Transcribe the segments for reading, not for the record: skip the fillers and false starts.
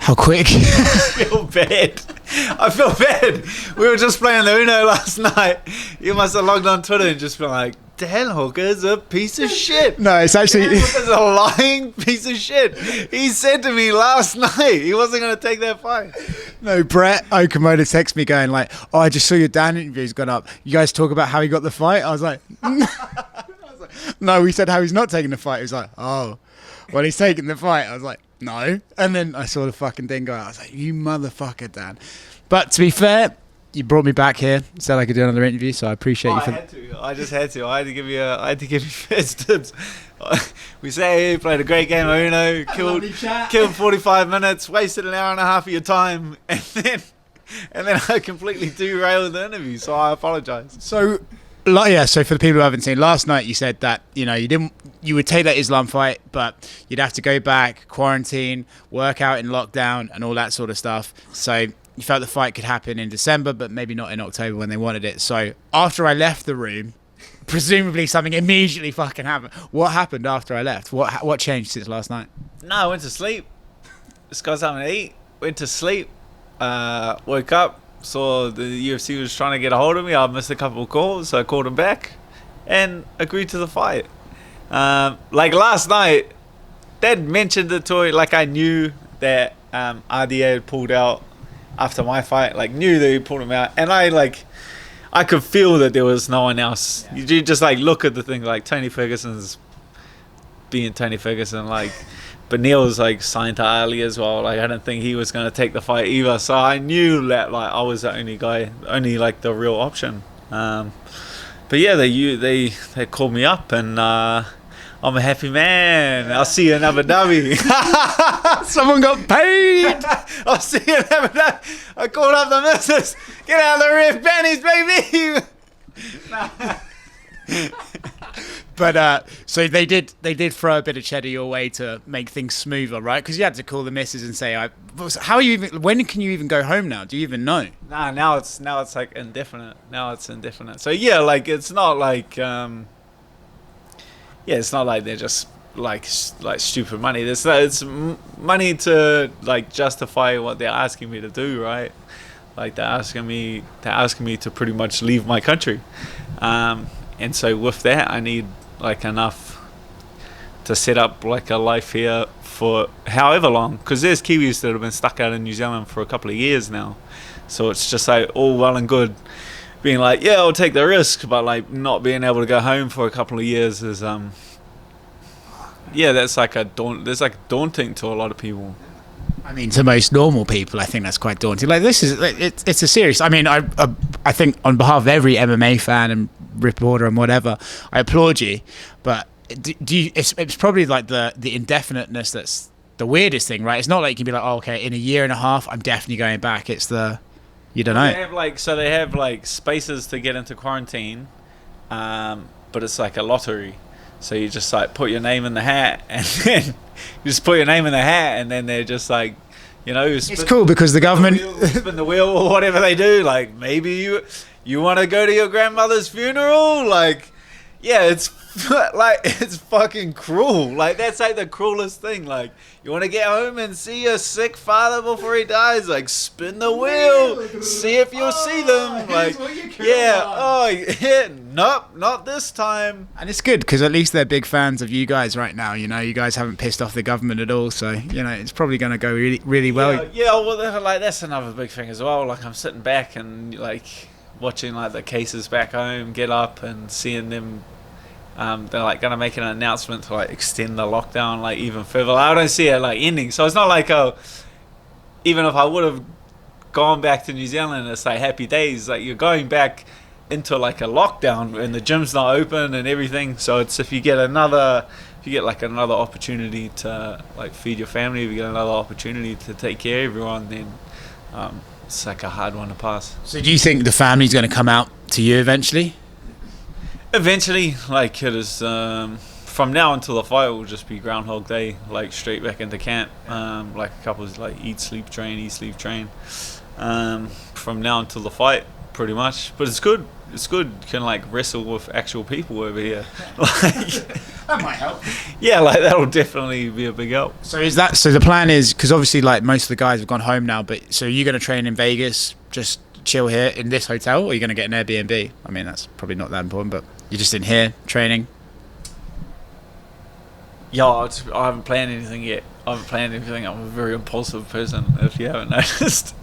How quick? I feel bad. I feel bad. We were just playing the Uno last night. You must have logged on Twitter and just been like, Dan Hooker's a piece of shit. No, it's actually... Dan Hooker's a lying piece of shit. He said to me last night he wasn't going to take that fight. No, Brett Okamoto texted me going like, oh, I just saw your Dan interview's gone up. You guys talk about how he got the fight? I was like, no, we said how he's not taking the fight. He was like, oh, well, he's taking the fight. I was like, no. And then I saw the fucking thing go out. I was like, you motherfucker, Dan. But to be fair, you brought me back here, said I could do another interview, so I appreciate you. I just had to. I had to give you first dibs. We say you played a great game of Uno, killed 45 minutes, wasted an hour and a half of your time, and then I completely derailed the interview. So I apologise. So for the people who haven't seen, last night you said that you would take that Islam fight, but you'd have to go back, quarantine, work out in lockdown, and all that sort of stuff. So you felt the fight could happen in December, but maybe not in October when they wanted it. So after I left the room, presumably something immediately fucking happened. What happened after I left? What changed since last night? No, I went to sleep. Just got something to eat. Went to sleep. Woke up. Saw the UFC was trying to get a hold of me. I missed a couple of calls, so I called him back and agreed to the fight. Like last night, they'd mentioned it to me. Like I knew that RDA had pulled out after my fight. Like knew that he pulled him out, and I could feel that there was no one else. Yeah. You just like look at the thing, like Tony Ferguson's being Tony Ferguson, like Benil's like signed to Ali as well. Like I didn't think he was going to take the fight either. So I knew that like I was the only guy, only like the real option. But yeah, they called me up, and I'm a happy man. I'll see you in Abu Dhabi. Someone got paid. I'll see you in Abu Dhabi. I called up the missus. Get out of the ref panties, baby. But so they did throw a bit of cheddar your way to make things smoother, right? Because you had to call the missus and say, "How are you even? When can you even go home now? Do you even know?" Nah, now it's like indefinite. Now it's indefinite. So yeah, like it's not like it's not like they're just like stupid money. It's money to like justify what they're asking me to do, right? Like they're asking me to pretty much leave my country, and so with that I need like enough to set up like a life here for however long, because there's Kiwis that have been stuck out in New Zealand for a couple of years now. So it's just like all well and good being like, yeah, I'll take the risk, but like not being able to go home for a couple of years is that's like daunting to a lot of people. I mean, to most normal people, I think that's quite daunting. Like this is it's a serious. I mean, I think on behalf of every MMA fan and reporter and whatever, I applaud you. But do you? It's probably like the indefiniteness that's the weirdest thing, right? It's not like you can be like, oh, okay, in a year and a half, I'm definitely going back. It's you don't know. They have like spaces to get into quarantine, but it's like a lottery. So you just like put your name in the hat, and then you just put your name in the hat, and then they're just like, it's cool because the government spin the wheel or whatever they do. Like maybe you want to go to your grandmother's funeral. Like, yeah, it's like it's fucking cruel. Like that's like the cruelest thing. Like you want to get home and see your sick father before he dies. Like spin the wheel, see if you'll see them. Like nope, not this time. And it's good because at least they're big fans of you guys right now. You guys haven't pissed off the government at all. So it's probably going to go really, really well. Yeah. Well, like that's another big thing as well. Like I'm sitting back and like watching like the cases back home get up and seeing them. They're like going to make an announcement to like extend the lockdown like even further. I don't see it like ending. So it's not like even if I would have gone back to New Zealand, it's like happy days. Like you're going back into like a lockdown and the gym's not open and everything. So it's if you get like another opportunity to like feed your family, if you get another opportunity to take care of everyone, then it's like a hard one to pass. So do you think the family's going to come out to you eventually? Eventually, like it is from now until the fight will just be Groundhog Day, like straight back into camp. Like a couple of like eat, sleep, train. From now until the fight, pretty much. But it's good. It's good. You can like wrestle with actual people over here. Like, That might help. yeah, like that'll definitely be a big help. So the plan is, because obviously like most of the guys have gone home now, but so you're going to train in Vegas, just chill here in this hotel, or you're going to get an Airbnb? I mean, that's probably not that important, but you're just in here training. Yeah, I haven't planned anything yet. I'm a very impulsive person, if you haven't noticed.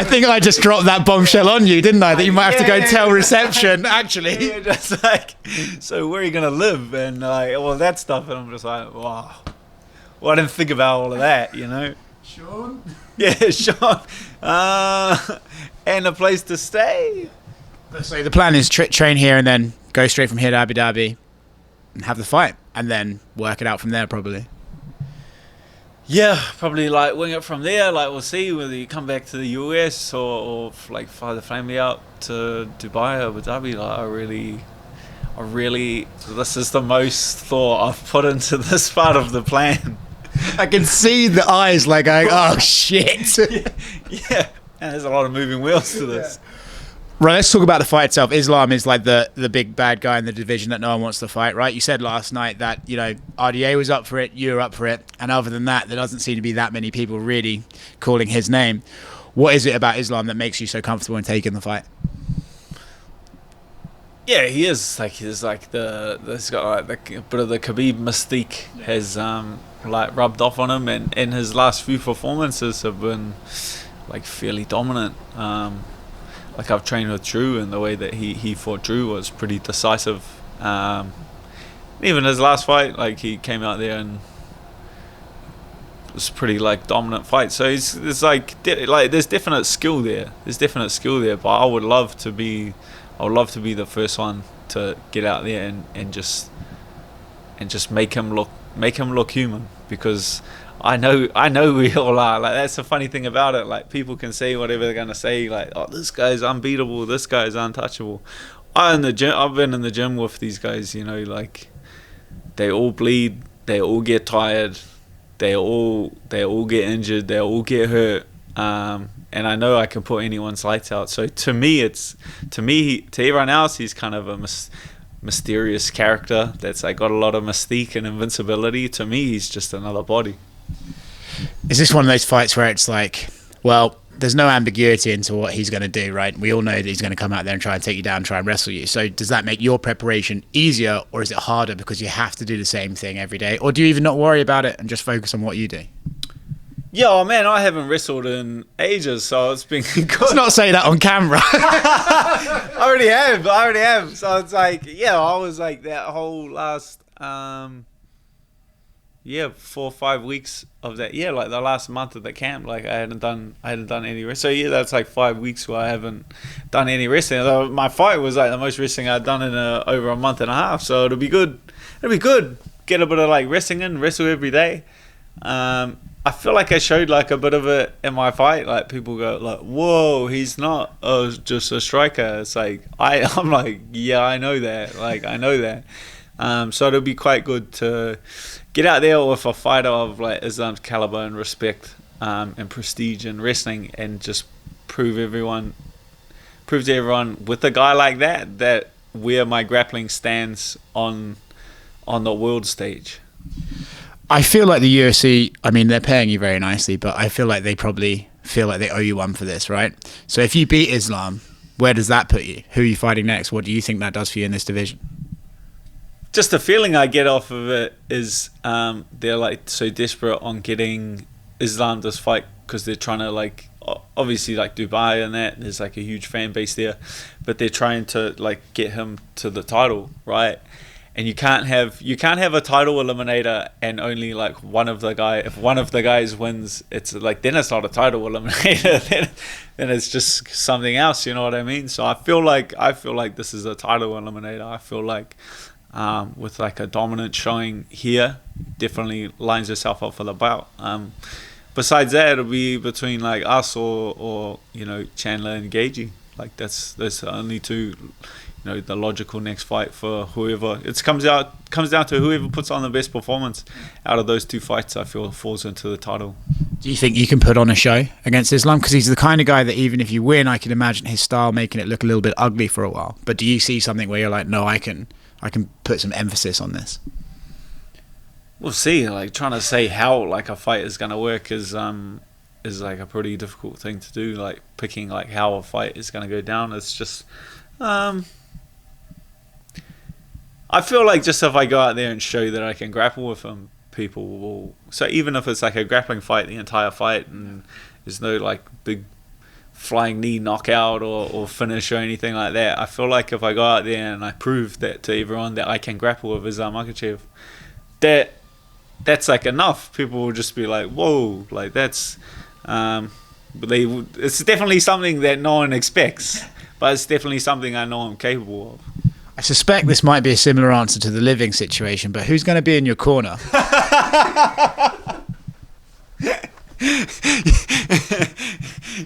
I think I just dropped that bombshell on you, didn't I? That you might have to go tell reception, actually. Yeah, just like, so where are you going to live? And like, all that stuff. And I'm just like, wow. Well, I didn't think about all of that, you know? Sean? Yeah, Sean. And a place to stay. So the plan is train here and then go straight from here to Abu Dhabi and have the fight and then work it out from there, probably. Yeah, probably like wing it from there. Like we'll see whether you come back to the US or like fly the family out to Dubai or Abu Dhabi. Like I really, this is the most thought I've put into this part of the plan. I can see the eyes like going, oh shit. Yeah, and there's a lot of moving wheels to this. Right, let's talk about the fight itself. Islam is like the big bad guy in the division that no one wants to fight, right? You said last night that, you know, RDA was up for it, you were up for it, and other than that, there doesn't seem to be that many people really calling his name. What is it about Islam that makes you so comfortable in taking the fight? Yeah, he's got like a bit of the Khabib mystique has like rubbed off on him, and his last few performances have been like fairly dominant. Like I've trained with Drew, and the way that he fought Drew was pretty decisive. Even his last fight, like he came out there and it was pretty like dominant fight. So there's definite skill there. But I would love to be the first one to get out there and just make him look human, because I know we all are. Like that's the funny thing about it. Like people can say whatever they're gonna say. Like, oh, this guy's unbeatable. This guy's untouchable. I've been in the gym with these guys. You know, like they all bleed. They all get tired. They all get injured. They all get hurt. And I know I can put anyone's lights out. So to everyone else, he's kind of a mysterious character that's like got a lot of mystique and invincibility. To me, he's just another body. Is this one of those fights where it's like, well, there's no ambiguity into what he's going to do, right? We all know that he's going to come out there and try and take you down, try and wrestle you. So does that make your preparation easier, or is it harder because you have to do the same thing every day? Or do you even not worry about it and just focus on what you do? Yeah, oh man, I haven't wrestled in ages, so it's been good. Let's not say that on camera. I already have. So it's like, yeah, I was like that whole last 4 or 5 weeks of that. Yeah, like the last month of the camp, like I hadn't done any wrestling. So yeah, that's like 5 weeks where I haven't done any wrestling. Although my fight was like the most wrestling I'd done in over a month and a half. So it'll be good. Get a bit of like wrestling in, wrestle every day. I feel like I showed like a bit of it in my fight. Like people go like, "Whoa, he's not just a striker." It's like I'm like, yeah, I know that. Like I know that. So it'll be quite good to get out there with a fighter of like Islam's caliber and respect and prestige in wrestling, and just prove to everyone with a guy like that where my grappling stands on the world stage. I feel like the UFC, I mean, they're paying you very nicely, but I feel like they probably feel like they owe you one for this, right? So if you beat Islam, where does that put you? Who are you fighting next? What do you think that does for you in this division? Just the feeling I get off of it is they're like so desperate on getting Islam this fight, because they're trying to like, obviously like Dubai and that, there's like a huge fan base there, but they're trying to like get him to the title, right? And you can't have a title eliminator and only like if one of the guys wins, it's like, then it's not a title eliminator, then it's just something else, you know what I mean? So I feel like this is a title eliminator. I feel like with like a dominant showing here, definitely lines yourself up for the bout. Besides that, it'll be between like us or you know, Chandler and Gagey. Like that's the only two, you know, the logical next fight for whoever. It comes down to whoever puts on the best performance out of those two fights. I feel falls into the title. Do you think you can put on a show against Islam? Because he's the kind of guy that even if you win, I can imagine his style making it look a little bit ugly for a while. But do you see something where you're like, no, I can put some emphasis on this? We'll see. Like, trying to say how like a fight is gonna work is like a pretty difficult thing to do. Like, picking like how a fight is gonna go down. It's just, I feel like just if I go out there and show that I can grapple with him, people will. So even if it's like a grappling fight, the entire fight, and there's no like big flying knee knockout or finish or anything like that, I feel like if I go out there and I prove that to everyone that I can grapple with Islam Makhachev, that's like enough. People will just be like, whoa, like that's it's definitely something that no one expects, but it's definitely something I know I'm capable of. I suspect this might be a similar answer to the living situation, but who's going to be in your corner?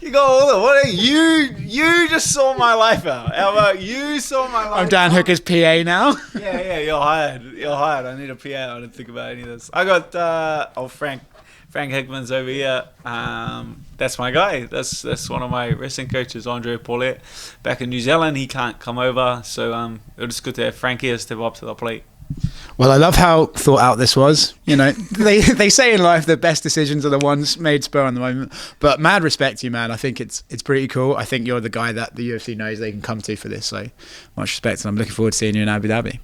You go, hold on, what are you just saw my life out. How about you saw my life I'm Dan Hooker's PA now. Yeah, you're hired. I need a PA. I didn't think about any of this. I got Frank Hickman's over here. That's my guy. That's one of my wrestling coaches, Andre Paulette, back in New Zealand. He can't come over, so it was good to have Frank here step up to the plate. Well, I love how thought out this was. You know, they say in life the best decisions are the ones made spur on the moment. But mad respect to you, man. I think it's pretty cool. I think you're the guy that the UFC knows they can come to for this. So much respect, and I'm looking forward to seeing you in Abu Dhabi.